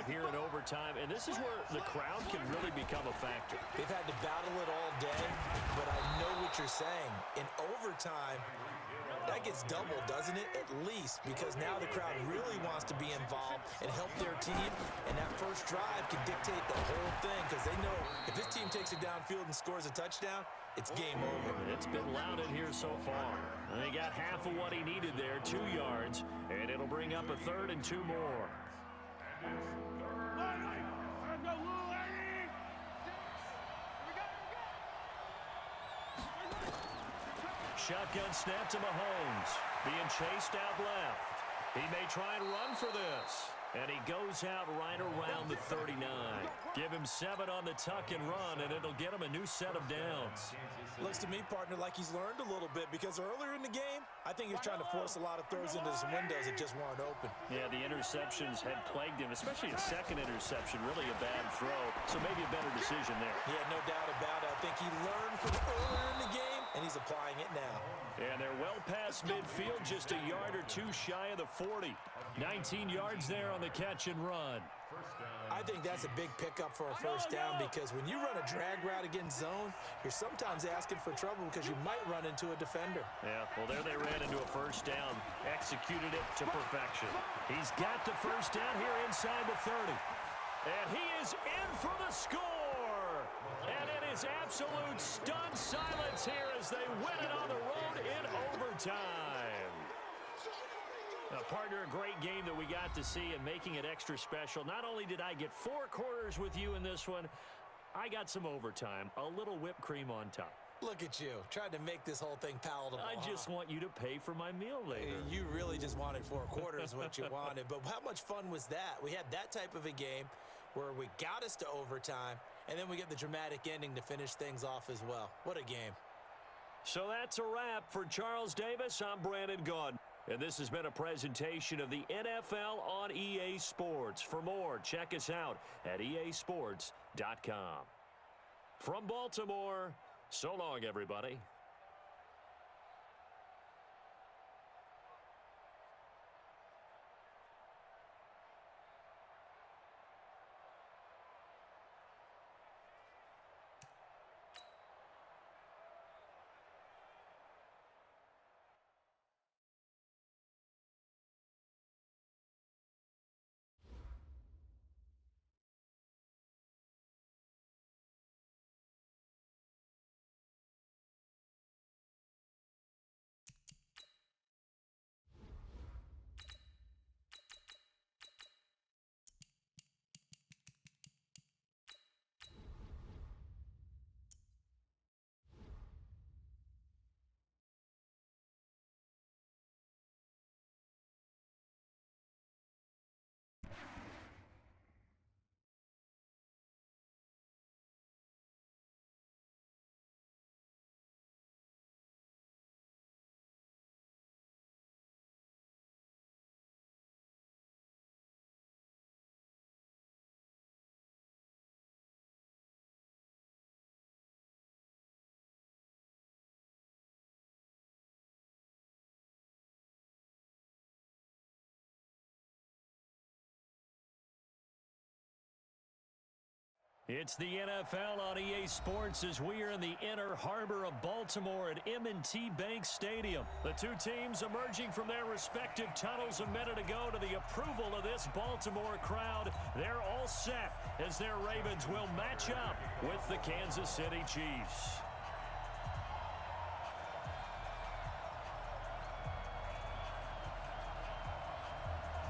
here in overtime, and this is where the crowd can really become a factor. They've had to battle it all day, but I know what you're saying. In overtime, that gets doubled, doesn't it? At least, because now the crowd really wants to be involved and help their team, and that first drive can dictate the whole thing because they know if this team takes it downfield and scores a touchdown, it's game over. It's been loud in here so far. And they got half of what he needed there, 2 yards, and it'll bring up a 3rd and 2 more. Shotgun snap to Mahomes. Being chased out left. He may try and run for this. And he goes out right around the 39. Give him 7 on the tuck and run, and it'll get him a new set of downs. Looks to me, partner, like he's learned a little bit because earlier in the game, I think he's trying to force a lot of throws into some windows that just weren't open. Yeah, the interceptions had plagued him, especially a second interception, really a bad throw. So maybe a better decision there. Yeah, no doubt about it. I think he learned from earlier in the game, and he's applying it now. And they're well past midfield, just a yard or 2 shy of the 40. 19 yards there on the catch and run. I think that's a big pickup for a first down because when you run a drag route against zone, you're sometimes asking for trouble because you might run into a defender. Yeah, well, there they ran into a first down. Executed it to perfection. He's got the first down here inside the 30. And he is in for the score. And it is absolute stunned silence here as they win it on the road in overtime. Now, partner, a great game that we got to see and making it extra special. Not only did I get 4 quarters with you in this one, I got some overtime, a little whipped cream on top. Look at you, trying to make this whole thing palatable. I just want you to pay for my meal later. You really just wanted 4 quarters what you wanted. But how much fun was that? We had that type of a game where we got us to overtime, and then we get the dramatic ending to finish things off as well. What a game. So that's a wrap for Charles Davis. I'm Brandon Gaudin. And this has been a presentation of the NFL on EA Sports. For more, check us out at easports.com. From Baltimore, so long, everybody. It's the NFL on EA Sports as we are in the inner harbor of Baltimore at M&T Bank Stadium. The two teams emerging from their respective tunnels a minute ago to the approval of this Baltimore crowd. They're all set as their Ravens will match up with the Kansas City Chiefs.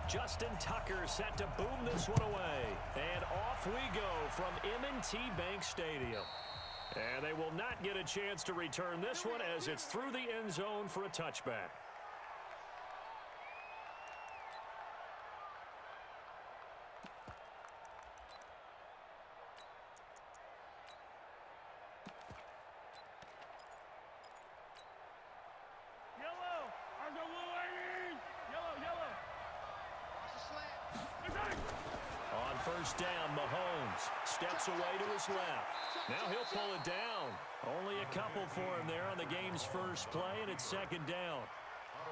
Justin Tucker set to boom this one away. And off we go from M&T Bank Stadium. And they will not get a chance to return this one as it's through the end zone for a touchback. First down, Mahomes steps away to his left. Now he'll pull it down. Only a couple for him there on the game's first play, and it's second down.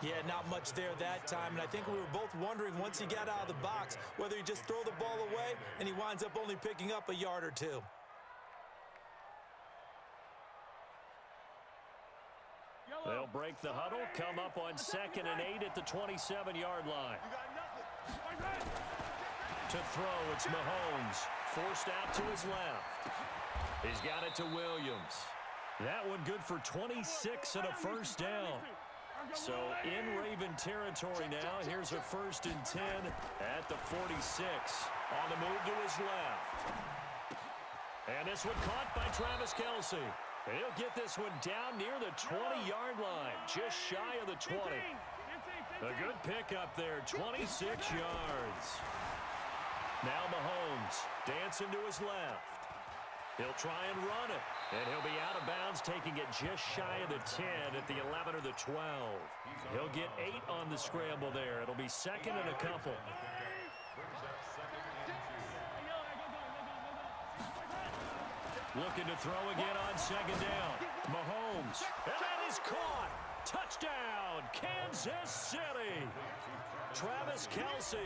Yeah, not much there that time, and I think we were both wondering once he got out of the box whether he just throw the ball away and he winds up only picking up a yard or two. They'll break the huddle, come up on 2nd and 8 at the 27-yard line. To throw, it's Mahomes, forced out to his left. He's got it to Williams. That one good for 26 and a first down. So in Raven territory now, here's a 1st and 10 at the 46. On the move to his left. And this one caught by Travis Kelce. He'll get this one down near the 20-yard line, just shy of the 20. A good pickup there, 26 yards. Now Mahomes dancing to his left. He'll try and run it, and he'll be out of bounds, taking it just shy of the 10 at the 11 or the 12. He'll get 8 on the scramble there. It'll be 2nd and a couple. Looking to throw again on 2nd down. Mahomes, and that is caught. Touchdown, Kansas City. Travis Kelce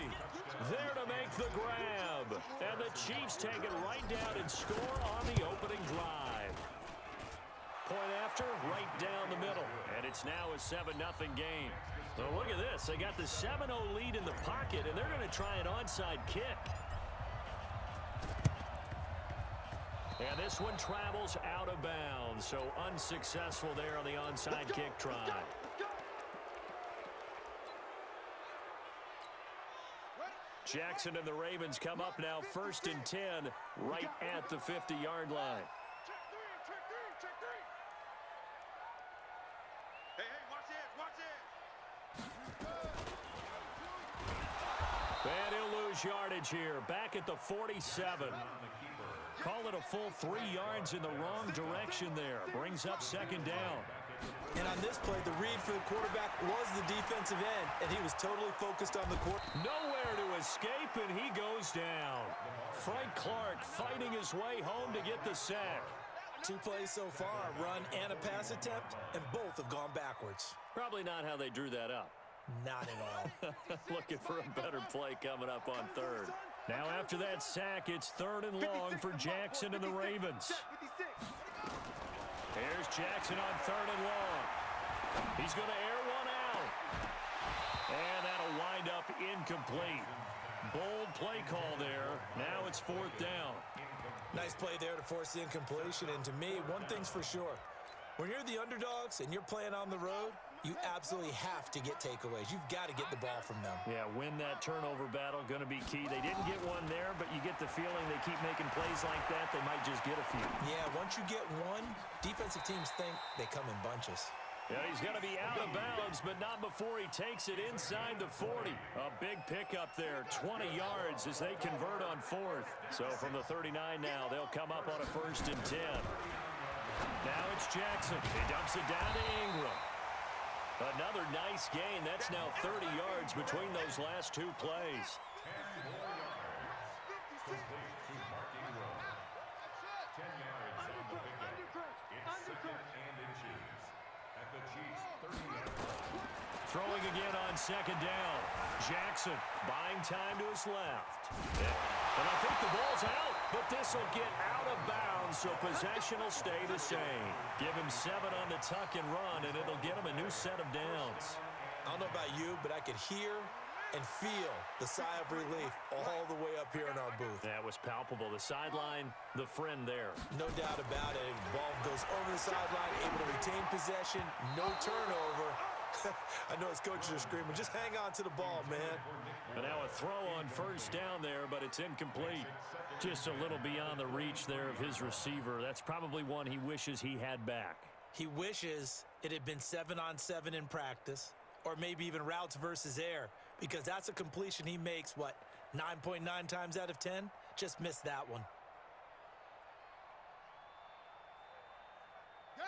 there to make the grab. And the Chiefs take it right down and score on the opening drive. Point after, right down the middle. And it's now a 7-0 game. So look at this. They got the 7-0 lead in the pocket, and they're going to try an onside kick. And this one travels out of bounds, so unsuccessful there on the onside kick try. Jackson and the Ravens come up now 1st and 10 right at the 50-yard line. And he'll lose yardage here, back at the 47. Call it a full 3 yards in the wrong direction there. Brings up 2nd down. And on this play, the read for the quarterback was the defensive end, and he was totally focused on the quarter. Nowhere to escape, and he goes down. Frank Clark fighting his way home to get the sack. 2 plays so far, a run and a pass attempt, and both have gone backwards. Probably not how they drew that up. Not at all. Looking for a better play coming up on 3rd. Now after that sack, it's 3rd and long for Jackson and the Ravens. Here's Jackson on 3rd and long. He's going to air one out. And that'll wind up incomplete. Bold play call there. Now it's 4th down. Nice play there to force the incompletion. And to me, one thing's for sure. When you're the underdogs and you're playing on the road, you absolutely have to get takeaways. You've got to get the ball from them. Yeah, win that turnover battle, going to be key. They didn't get one there, but you get the feeling they keep making plays like that, they might just get a few. Yeah, once you get one, defensive teams think they come in bunches. Yeah, he's going to be out of bounds, but not before he takes it inside the 40. A big pickup there, 20 yards as they convert on 4th. So from the 39 now, they'll come up on a 1st and 10. Now it's Jackson. He dumps it down to Ingram. Another nice gain. That's now 30 yards between those last 2 plays. Throwing again on 2nd down. Jackson buying time to his left. And I think the ball's out, but this will get out of bounds, so possession will stay the same. Give him 7 on the tuck and run, and it'll get him a new set of downs. I don't know about you, but I could hear and feel the sigh of relief all the way up here in our booth. That was palpable. The sideline, the friend there. No doubt about it. The ball goes over the sideline, able to retain possession, no turnover. I know his coaches are screaming, just hang on to the ball, man. And now a throw on 1st down there, but it's incomplete. Just a little beyond the reach there of his receiver. That's probably one he wishes he had back. He wishes it had been 7-on-7 in practice, or maybe even routes versus air, because that's a completion he makes, 9.9 times out of 10? Just missed that one.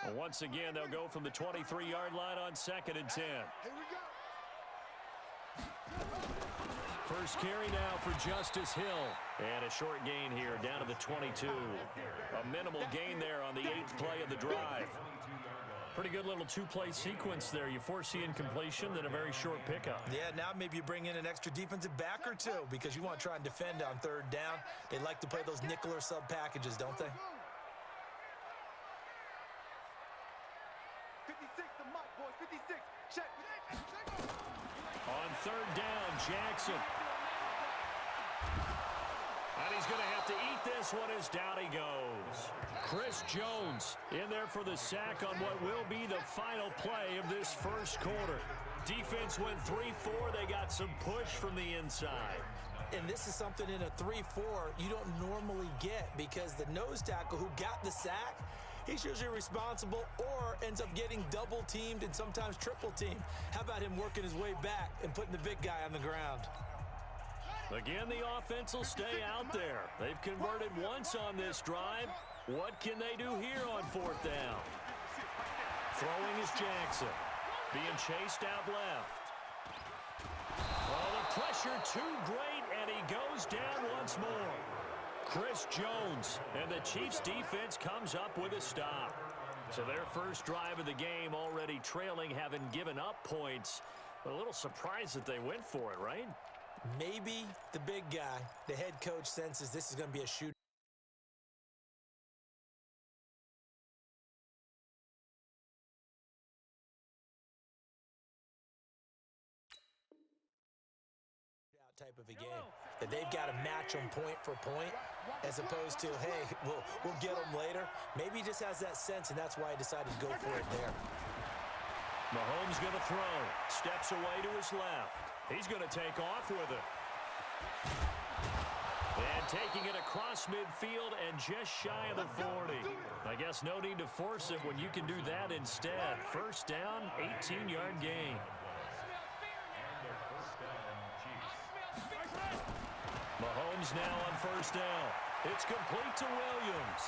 Well, once again, they'll go from the 23-yard line on 2nd and 10. First carry now for Justice Hill. And a short gain here down to the 22. A minimal gain there on the 8th play of the drive. Pretty good little two-play sequence there. You force the incompletion, then a very short pickup. Yeah, now maybe you bring in an extra defensive back or two because you want to try and defend on third down. They like to play those nickel or sub packages, don't they? 56, the mic, boys. 56. Check. On third down, Jackson. And he's going to have to eat this one as down he goes. Chris Jones in there for the sack on what will be the final play of this first quarter. Defense went 3-4. They got some push from the inside. And this is something in a 3-4 you don't normally get because the nose tackle who got the sack, he's usually responsible or ends up getting double teamed and sometimes triple teamed. How about him working his way back and putting the big guy on the ground? Again, the offense will stay out there. They've converted once on this drive. What can they do here on fourth down? Throwing is Jackson. Being chased out left. Oh, the pressure too great, and he goes down once more. Chris Jones, and the Chiefs' defense comes up with a stop. So their first drive of the game already trailing, having given up points. But a little surprised that they went for it, right? Maybe the big guy, the head coach, senses this is going to be a shootout type of a game. That they've got to match them point for point as opposed to, hey, we'll get them later. Maybe he just has that sense, and that's why he decided to go for it there. Mahomes going to throw. Steps away to his left. He's going to take off with it. And taking it across midfield and just shy of the 40. I guess no need to force it when you can do that instead. First down, 18-yard gain. Mahomes now on first down. It's complete to Williams.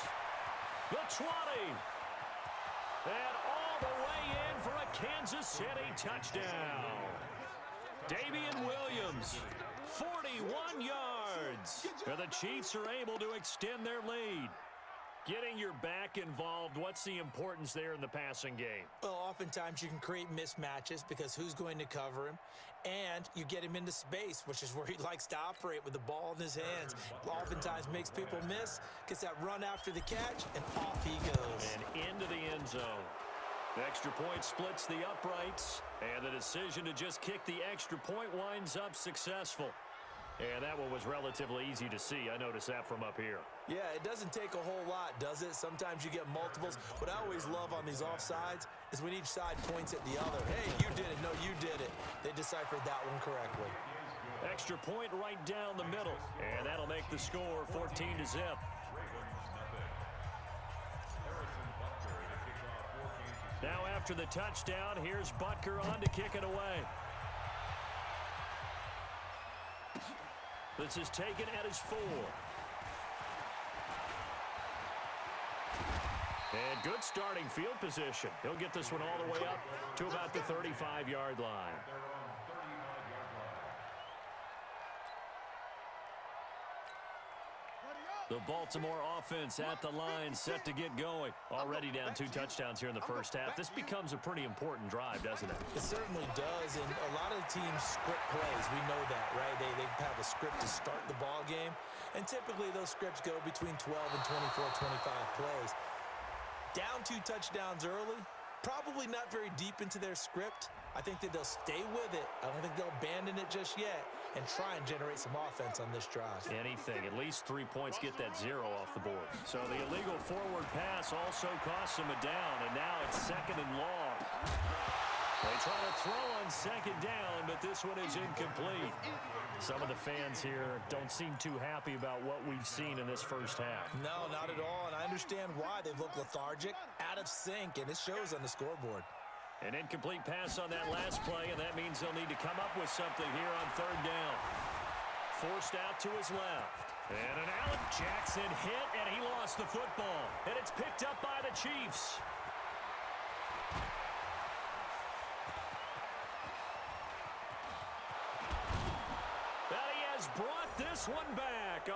The 20. And all the way in for a Kansas City touchdown. Damian Williams, 41 yards. And the Chiefs are able to extend their lead. Getting your back involved, what's the importance there in the passing game? Well, oftentimes you can create mismatches because who's going to cover him? And you get him into space, which is where he likes to operate with the ball in his hands. Oftentimes makes people miss, gets that run after the catch, and off he goes. And into the end zone. The extra point splits the uprights, and the decision to just kick the extra point winds up successful. And that one was relatively easy to see. I noticed that from up here. Yeah, it doesn't take a whole lot, does it? Sometimes you get multiples. What I always love on these offsides is when each side points at the other. Hey, you did it. No, you did it. They deciphered that one correctly. Extra point right down the middle. And that'll make the score 14-0. Now after the touchdown, here's Butker on to kick it away. This is taken at his 4. And good starting field position. He'll get this one all the way up to about the 35-yard line. The Baltimore offense at the line, set to get going. Already down 2 touchdowns here in the first half. This becomes a pretty important drive, doesn't it? It certainly does, and a lot of the teams script plays. We know that, right? They have a script to start the ball game, and typically those scripts go between 12 and 24, 25 plays. Down 2 touchdowns early, probably not very deep into their script. I think that they'll stay with it. I don't think they'll abandon it just yet and try and generate some offense on this drive. Anything. At least 3 points, get that 0 off the board. So the illegal forward pass also costs them a down, and now it's 2nd and long. They try to throw on 2nd down, but this one is incomplete. Some of the fans here don't seem too happy about what we've seen in this first half. No, not at all, and I understand why. They've looked lethargic, out of sync, and it shows on the scoreboard. An incomplete pass on that last play, and that means they'll need to come up with something here on 3rd down. Forced out to his left. And an Allen Jackson hit, and he lost the football. And it's picked up by the Chiefs. And he has brought this one back.